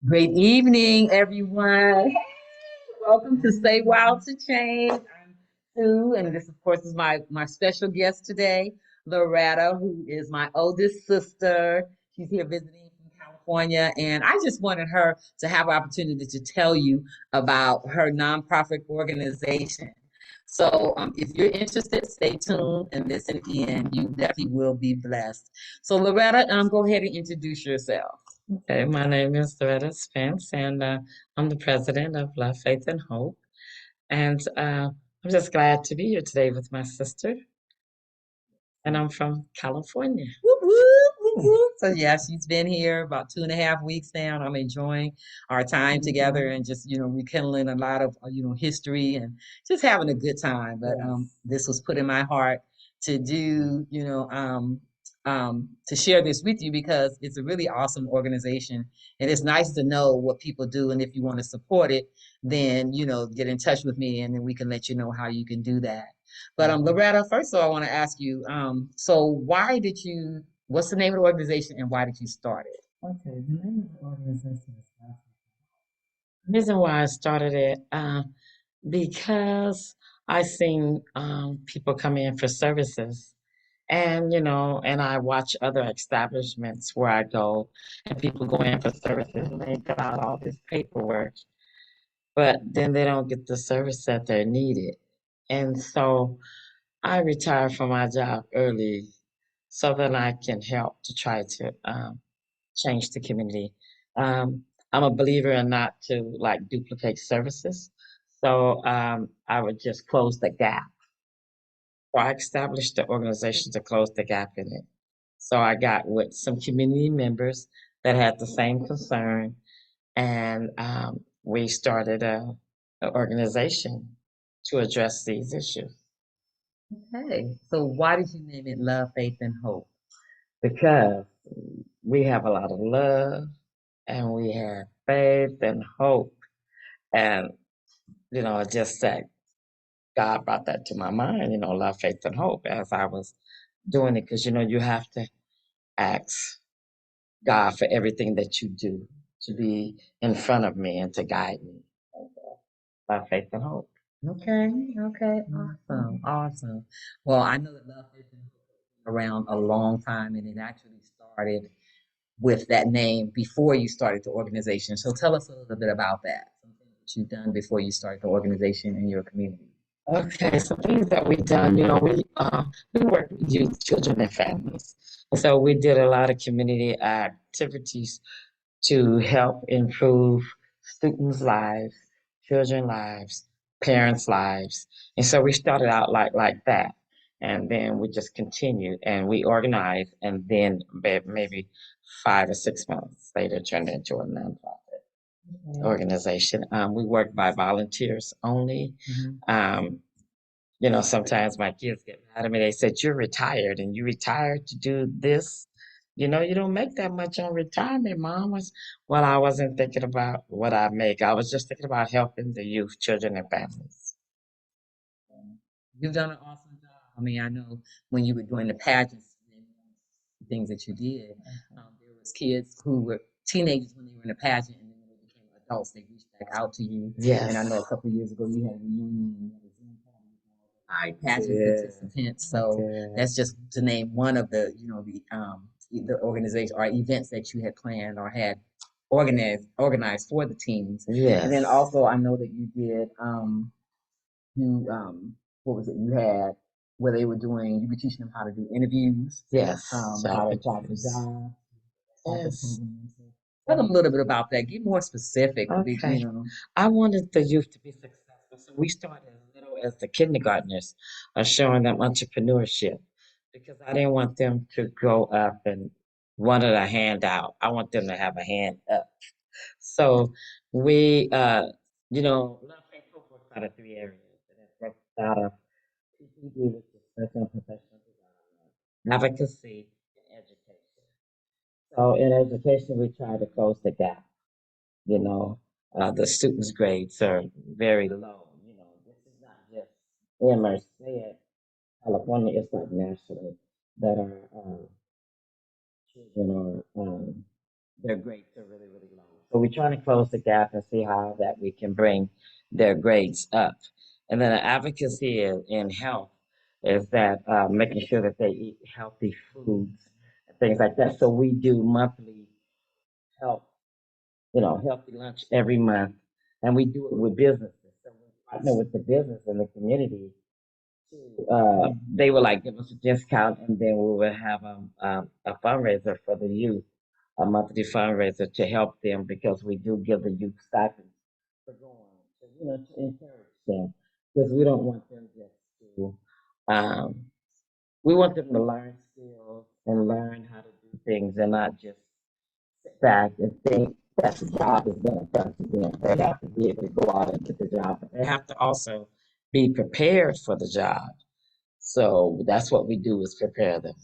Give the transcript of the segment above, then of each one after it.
Great evening, everyone. Hey, welcome to Say Wow to Change. I'm Sue, and this, of course, is my special guest today, Loretta, who is my oldest sister. She's here visiting from California, and I just wanted her to have an opportunity to tell you about her nonprofit organization. So, if you're interested, stay tuned and listen in. You definitely will be blessed. So, Loretta, go ahead and introduce yourself. Okay, my name is Loretta Spence, and I'm the president of Love, Faith, and Hope. And I'm just glad to be here today with my sister, and I'm from California. Whoop, whoop, whoop, whoop. So yeah, she's been here about 2.5 weeks now, and I'm enjoying our time together and just rekindling a lot of history and just having a good time. But Yes. this was put in my heart to do to share this with you because it's a really awesome organization, and it's nice to know what people do. And if you want to support it, then get in touch with me, and then we can let you know how you can do that. But Loretta, first of all, I want to ask you, so what's the name of the organization and why did you start it? Okay, the name of the organization is Love. The reason why I started it, because I seen people come in for services, and and I watch other establishments where I go, and people go in for services, and they fill out all this paperwork, but then they don't get the service that they're needed. And so I retired from my job early so that I can help to try to change the community. I'm a believer in not to like duplicate services. So I would just close the gap. So I established the organization to close the gap in it. So I got with some community members that had the same concern, and we started a organization to address these issues. Okay, so why did you name it Love, Faith, and Hope? Because we have a lot of love, and we have faith and hope. And, just that God brought that to my mind, love, faith, and hope as I was doing it. Because, you have to ask God for everything that you do to be in front of me and to guide me. Love, faith, and hope. Okay, okay, awesome, awesome. Well, I know that Love, Faith, and Hope has been around a long time, and it actually started with that name before you started the organization. So tell us a little bit about that, something that you've done before you started the organization in your community. Okay, so things that we done, we work with youth, children, and families. And so we did a lot of community activities to help improve students' lives, children's lives, parents' lives. And so we started out like that. And then we just continued and we organized, and then maybe 5 or 6 months later turned into a nonprofit organization. We work by volunteers only. Mhm. Um, sometimes my kids get mad at me. They said, "You're retired and you retired to do this. You don't make that much on retirement, Mom." Well, I wasn't thinking about what I make. I was just thinking about helping the youth, children, and families. You've done an awesome job. I mean, I know when you were doing the pageants and things that you did, there was kids who were teenagers when they were in the pageant, and then when they became adults, they reached back out to you. And I Yes. know a couple of years ago you had a reunion, and you had a Zoom party with all the pageant Yeah. participants. So Yeah. that's just to name one of the organization or events that you had planned or had organized for the teams. And then Yes. also I know that you did you what was it you had where they were doing you were teaching them how to do interviews, Yes. how Job to apply for interviews. jobs, stipend Yes. programs. So tell them a little bit about that. Get more specific. Okay. I wanted the youth to be successful, so we started as little as the kindergartners, showing them entrepreneurship, because I didn't want them to grow up and wanted a handout. I want them to have a hand up. So we, Love Faith Hope works out of 3 areas. And it works out of PPD, which is personal and professional development, advocacy, and education. So in education, we try to close the gap. You know, the students' grades are very low. This is not just MRC, California, it's like nationally that our children are, their grades are really, really low. So we're trying to close the gap and see how that we can bring their grades up. And then the advocacy in health is that making sure that they eat healthy foods and things like that. So we do monthly health, healthy lunch every month, and we do it with businesses. So we partner with the business and the community. They will like give us a discount, and then we will have a fundraiser for the youth, a monthly fundraiser to help them because we do give the youth stipends for going, to encourage them because we don't want them just to. Um, we want them to learn skills and learn how to do things and not just sit back and think that the job is going to come to them. They have to be able to go out and get the job, but they have to also be prepared for the job. So that's what we do is prepare them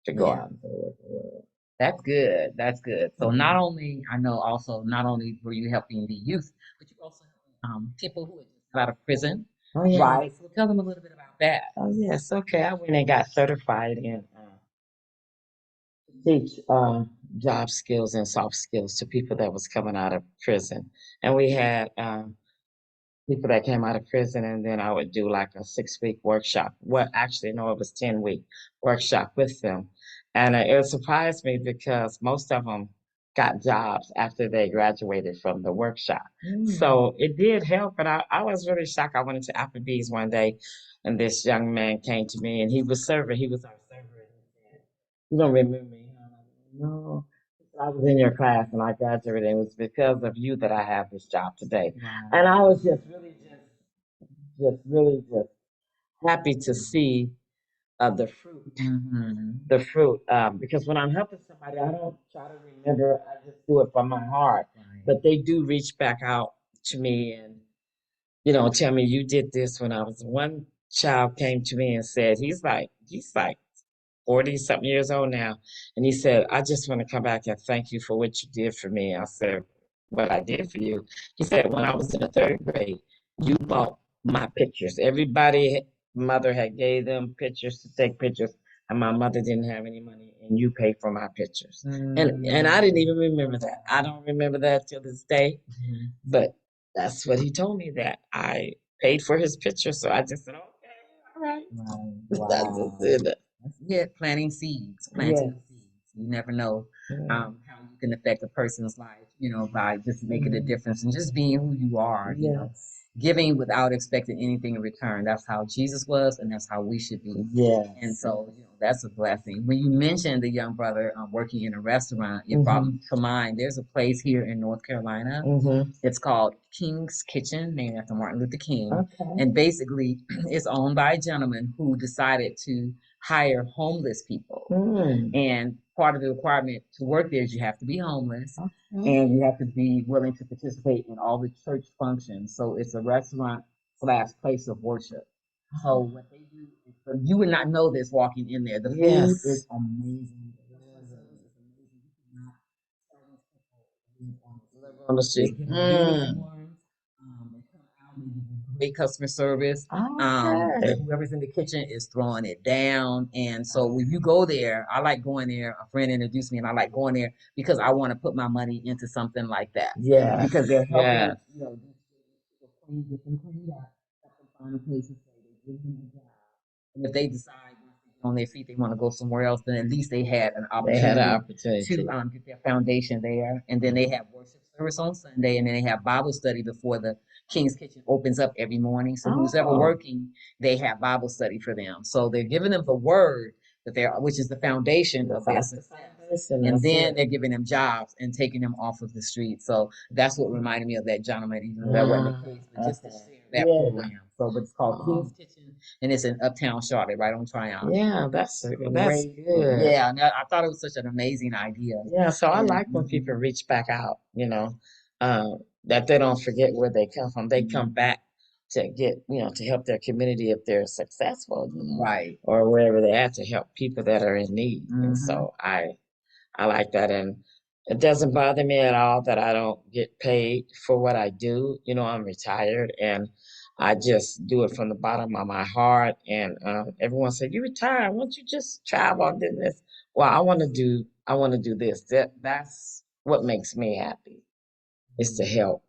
to go Yeah, out into the working world. that's good. That's good. So not only I know also not only were you helping the youth, but you also helping people who are just got out of prison, Oh yeah. right? So tell them a little bit about that. Oh yes. Okay. I went and got certified in teach job skills and soft skills to people that was coming out of prison, and we had people that came out of prison, and then I would do like a 6 week workshop. Well, actually, no, it was 10 week workshop with them, and it surprised me because most of them got jobs after they graduated from the workshop. So it did help, but I was really shocked. I went into Applebee's one day, and this young man came to me, and he was serving. He was our server, and he said, "You don't remember me?" And I'm like, "No." I was in your class and I graduated. And it was because of you that I have this job today. And I was just really happy to see the fruit, because when I'm helping somebody, I don't try to remember. I just do it from my heart. Right. But they do reach back out to me and tell me you did this when I was. One child came to me and said he's like 40 something years old now. And he said, I just want to come back and thank you for what you did for me. I said, what I did for you. He said, when I was in the third grade, you bought my pictures. Everybody, mother had gave them pictures to take pictures. And my mother didn't have any money, and you paid for my pictures. And I didn't even remember that. I don't remember that till this day. But that's what he told me that I paid for his picture. So I just said, okay, all right. Right. That's Wow. just it. That's it. Planting seeds. Yes. Planting seeds. You never know Yeah. how you can affect a person's life, by just making a difference and just being who you are, Yes. giving without expecting anything in return. That's how Jesus was, and that's how we should be. Yes. And so, that's a blessing. When you mentioned the young brother working in a restaurant, it brought to mind there's a place here in North Carolina. It's called King's Kitchen, named after Martin Luther King. Okay. And basically, it's owned by a gentleman who decided to hire homeless people. And part of the requirement to work there is you have to be homeless and you have to be willing to participate in all the church functions. So it's a restaurant slash place of worship. So what they do is, so you would not know this walking in there. The food Yes. is amazing. The restaurant service is amazing. You cannot tell these people live on the street. They give you uniforms. They come out. They give you great customer service. Okay. Whoever's in the kitchen is throwing it down. And so when you go there, I like going there. A friend introduced me, and I like going there because I want to put my money into something like that. Yes. Because they're helping, Yes. these people get them cleaned up, help them find a place to stay. They give them a job. And if they decide once they get on their feet they want to go somewhere else, then at least they had an They had an opportunity opportunity. to get their foundation there. And then they have worship service on Sunday, and then they have Bible study before the King's Kitchen opens up every morning. So who's ever Oh. working, they have Bible study for them. So they're giving them the word that they're, which is the foundation of their That's the success. foundation. And That's then it. they're giving them jobs and taking them off of the street. So that's what reminded me of that gentleman, even though that wasn't the case, but just to Okay. share that Yeah. program. So, but it's called King's Kitchen, and it's in Uptown Charlotte, right on Triumph. Yeah, that's Great. good. Yeah, and I thought it was such an amazing idea. Yeah, so I like when And people reach back out, that they don't forget where they come from. They come back to get, to help their community if they're successful, right. or wherever they're at to help people that are in need. And Mhm. so I like that. And it doesn't bother me at all that I don't get paid for what I do. I'm retired and I just do it from the bottom of my heart. And everyone said, "You retired? Why don't you just travel and do this?" Well, I want to do this. That's what makes me happy. is to help.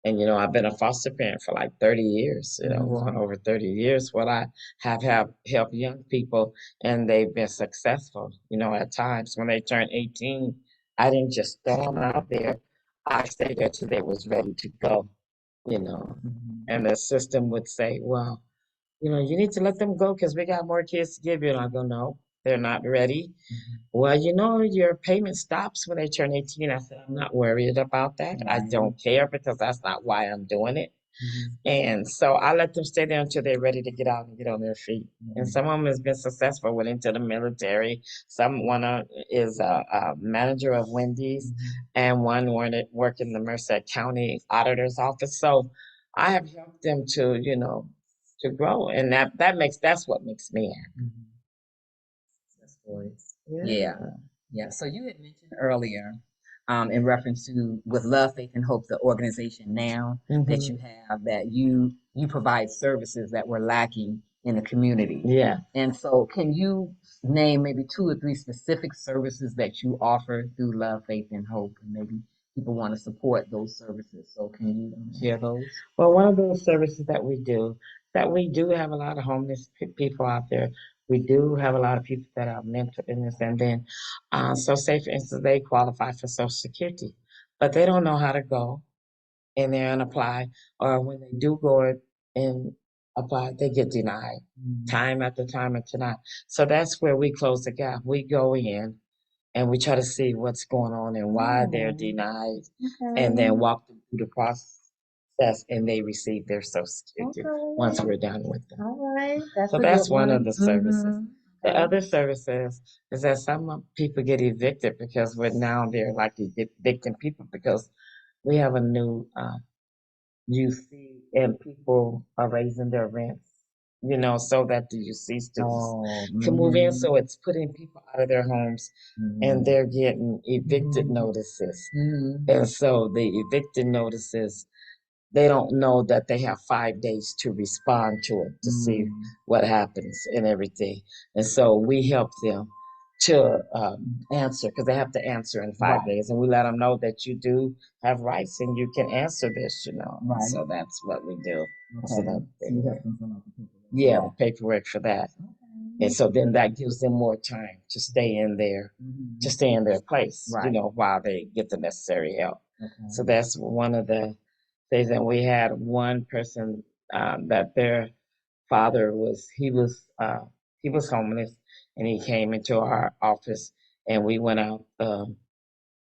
And I've been a foster parent for like 30 years, going over 30 years. What I have helped young people, and they've been successful. At times when they turn 18, I didn't just throw them out there. I stayed there till they was ready to go, you know. And the system would say, well, you need to let them go because we got more kids to give you. And I go, no, they're not ready. Well, your payment stops when they turn 18. I said, I'm not worried about that. I don't care because that's not why I'm doing it. And so I let them stay there until they're ready to get out and get on their feet. And some of them has been successful, went into the military. One is a manager of Wendy's, and one work in the Merced County Auditor's Office. So I have helped them to grow, and that's what makes me happy. That's stories. Yeah. Yeah. So you had mentioned earlier, in reference to with Love, Faith, and Hope, the organization now that you have, that you provide services that were lacking in the community. Yeah. And so can you name maybe 2 or 3 specific services that you offer through Love, Faith, and Hope? And maybe people want to support those services. So can you share those? Well, one of those services that we do have a lot of homeless people out there. We do have a lot of people that are mental illness, and then, so say for instance, they qualify for Social Security, but they don't know how to go in there and apply, or when they do go and apply, they get denied time after time after time. So that's where we close the gap. We go in and we try to see what's going on and why they're denied, and then walk them through the process, and they receive their Social Security once we're done with them. All right. So that's one of the services. The other services is that some people get evicted because they're like evicting people because we have a new UC, and people are raising their rents, so that the UC students can move in. So it's putting people out of their homes, and they're getting evicted notices. And so the evicted notices, they don't know that they have 5 days to respond to it to see what happens and everything. And so we help them to answer, because they have to answer in 5 days, and we let them know that you do have rights and you can answer this. So that's what we do. So the paperwork for that. And so then that gives them more time to stay in their place, while they get the necessary help. So that's one of the things. And we had one person that their father was homeless, and he came into our office, and we went out.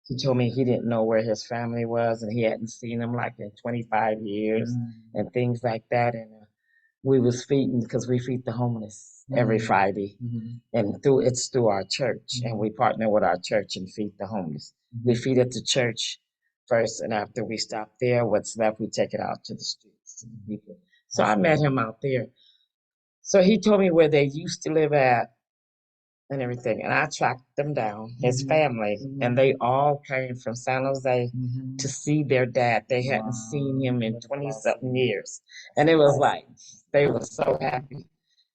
He told me he didn't know where his family was, and he hadn't seen them like in 25 years and things like that. And we was feeding, because we feed the homeless every Friday, and it's through our church, and we partner with our church and feed the homeless. We feed at the church first, and after we stop there, what's left, we take it out to the streets to the people. So I met him out there. So he told me where they used to live at and everything, and I tracked them down, his family, and they all came from San Jose to see their dad. They hadn't seen him in 20-something years, and it was like they were so happy,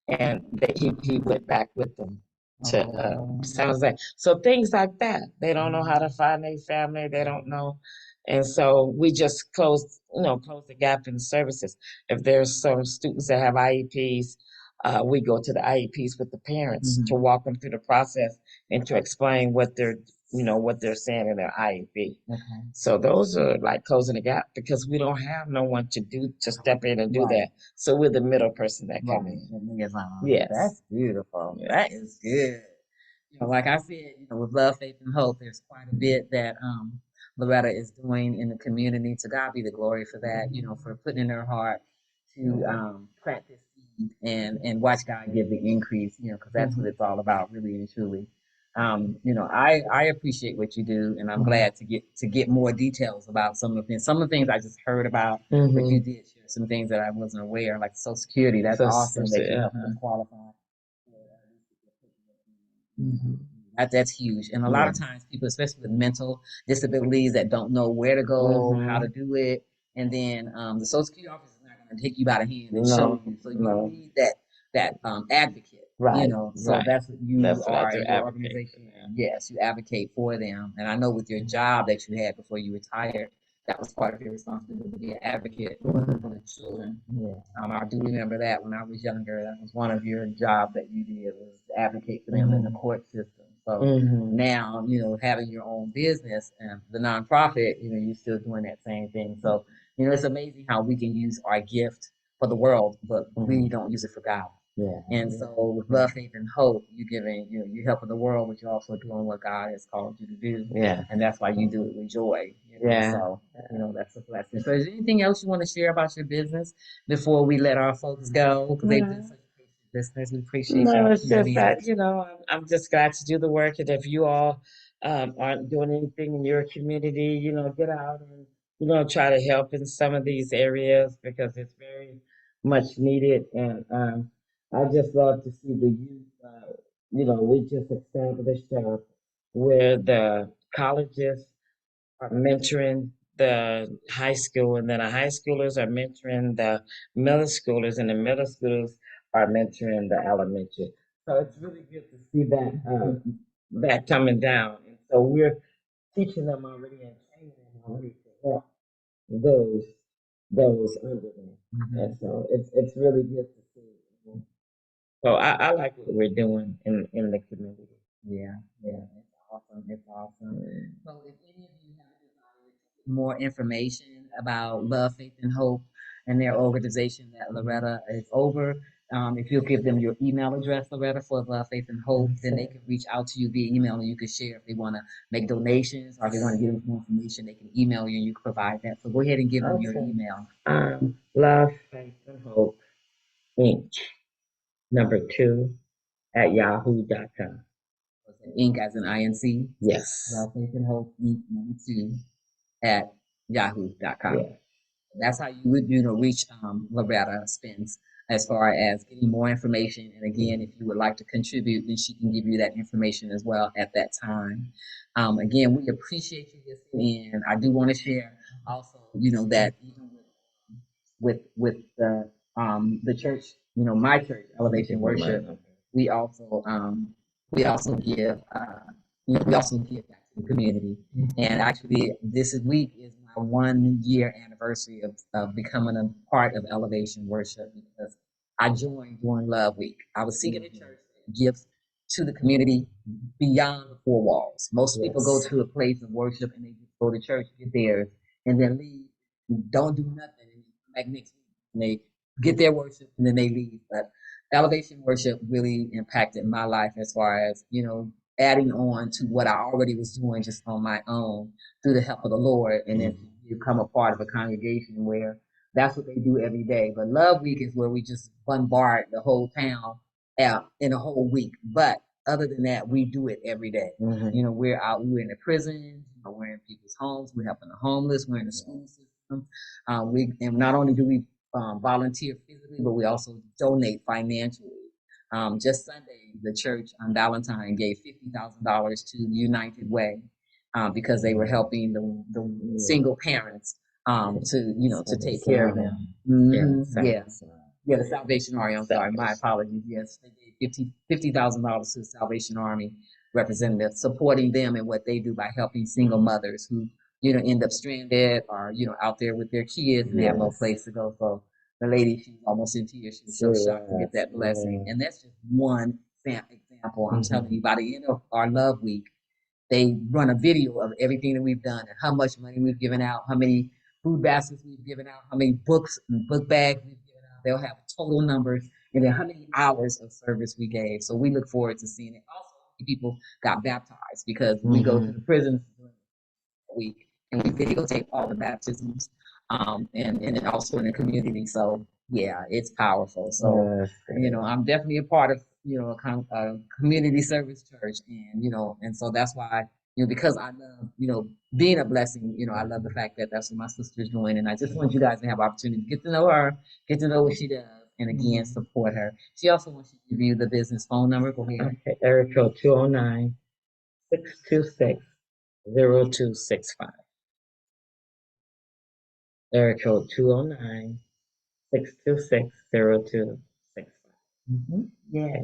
and he went back with them to San Jose. So things like that, they don't know how to find their family. They don't know. And so we just close the gap in services. If there's some students that have IEPs, we go to the IEPs with the parents to walk them through the process and to explain what they're saying in their IEP. So those are like closing the gap, because we don't have no one to step in and do that. So we're the middle person that come in. Yes. That's beautiful. Yes. That is good. Like I said, with Love, Faith, and Hope, there's quite a bit that Loretta is doing in the community. To God be the glory for that, for putting in her heart to plant this seed and watch God give the increase, because that's what it's all about, really and truly. I appreciate what you do, and I'm glad to get more details about some of the things. Some of the things I just heard about, but you did share some things that I wasn't aware, like Social Security. That's awesome that you helped them qualify. That's huge. And a lot of times people, especially with mental disabilities, that don't know where to go, how to do it. And then the Social Security office is not going to take you by the hand and show you. So you need that advocate. So that's what you are in your organization. Yes, you advocate for them. And I know with your job that you had before you retired, that was part of your responsibility to be an advocate for the children. Yeah. I do remember that when I was younger. That was one of your jobs that you did, was to advocate for them in the court system. So now, having your own business and the nonprofit, you're still doing that same thing. So, it's amazing how we can use our gift for the world, but we don't use it for God. Yeah. And so with love, faith, and hope, you're giving, you're helping the world, but you're also doing what God has called you to do. Yeah. And that's why you do it with joy. Yeah. So, that's a blessing. So is there anything else you want to share about your business before we let our folks go? Because they've been such patient listeners. We appreciate No, you. it's just that, I'm just glad to do the work. And if you all aren't doing anything in your community, get out and, try to help in some of these areas because it's very much needed. And I just love to see the youth, we just established where the colleges are mentoring the high school, and then the high schoolers are mentoring the middle schoolers, and the middle schoolers are mentoring the elementary. So it's really good to see that coming down. And so we're teaching them already and training them already to help those those under them. And so it's really good to see. So I like what we're doing in the community. Yeah, it's awesome. It's awesome. So if any of you have more information about Love, Faith, and Hope and their organization that Loretta is over, if you'll give them your email address, Loretta, for Love, Faith, and Hope, then they can reach out to you via email and you can share if they want to make donations or if they want to get more information, they can email you and you can provide that. So go ahead and give them your email. Love, Faith, and Hope, Inc. #2 at yahoo.com. Inc. as in INC? Yes. Love, Faith, and Hope, Inc. #2 at yahoo.com. Yeah. That's how you would, reach Loretta Spence as far as getting more information. And again, if you would like to contribute, then she can give you that information as well at that time. Again, we appreciate you listening in. I do want to share also, that even with the church, my church, Elevation Worship, we also give we also give back to the community. And actually, this week is my 1 year anniversary of becoming a part of Elevation Worship because I joined during Love Week. I was seeking a church that gives to the community beyond the four walls. Most people go to a place of worship and they just go to church, get theirs, and then leave, don't do nothing, and come back next week and they get their worship and then they leave. But Elevation Worship really impacted my life as far as, adding on to what I already was doing just on my own through the help of the Lord. And then you become a part of a congregation where that's what they do every day. But Love Week is where we just bombard the whole town in a whole week. But other than that, we do it every day. We're out, we're in the prisons, we're in people's homes, we're helping the homeless, we're in the school system. And not only do we volunteer physically, but we also donate financially. Just Sunday, the church on Valentine gave $50,000 to United Way because they were helping the single parents to take care of them. Yeah, the Salvation Army. I'm sorry, my apologies. Yes, they gave $50,000 to the Salvation Army representative, supporting them in what they do by helping single mothers who end up stranded or out there with their kids and they have no place to go. So the lady, she's almost in tears. She's so shocked to get that blessing. And that's just one example. I'm telling you, by the end of our Love Week, they run a video of everything that we've done and how much money we've given out, how many food baskets we've given out, how many books and book bags we've given out. They'll have total numbers and then how many hours of service we gave. So we look forward to seeing it. Also, people got baptized because we go to the prisons week and we videotape all the baptisms and also in the community. So yeah, it's powerful. So I'm definitely a part of a community service church, and so that's why because I love being a blessing. I love the fact that that's what my sister's doing, and I just want you guys to have opportunity to get to know her, get to know what she does, and again support her. She also wants you to give you the business phone number. Go ahead. Okay, area code 209-626-0265. Area code 209-626-0265. Yeah.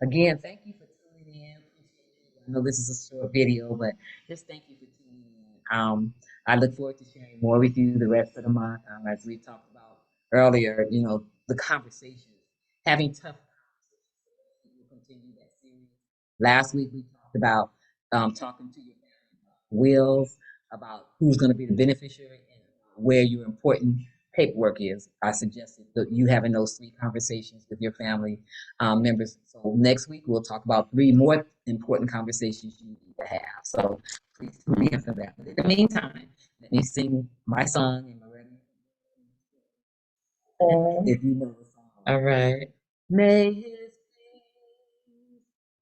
Again, thank you for tuning in. I know this is a short video, but just thank you for tuning in. I look forward to sharing more with you the rest of the month. As we talked about earlier, the conversations, having tough conversations. We'll continue that series. Last week we talked about talking to your wills, about who's going to be the beneficiary and where your important paperwork is. I suggested that you having those three conversations with your family members. So next week we'll talk about three more important conversations you need to have. So please tune in for that. But in the meantime, let me sing my song and Loretta, if you know the song. All right. May his peace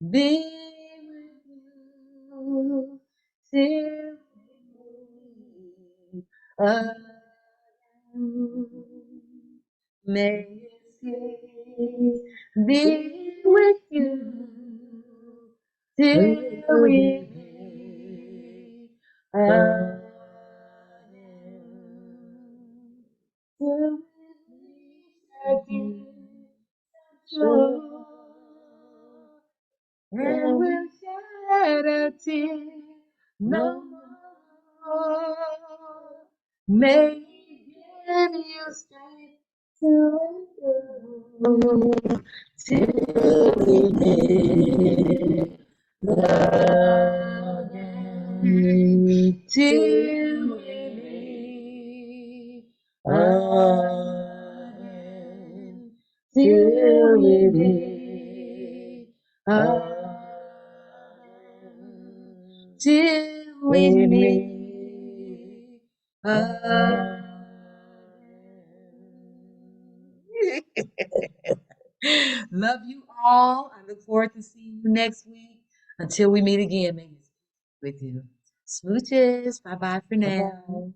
be with you till may his peace be with you till we meet again. Till we meet again. Sure. And we'll shed a tear no more. May He give you strength to endure till we meet again. Till we meet again. Till we meet again. Till we meet again. Love you all. I look forward to seeing you next week. Until we meet again, may He be with you. Smooches. Bye bye for now.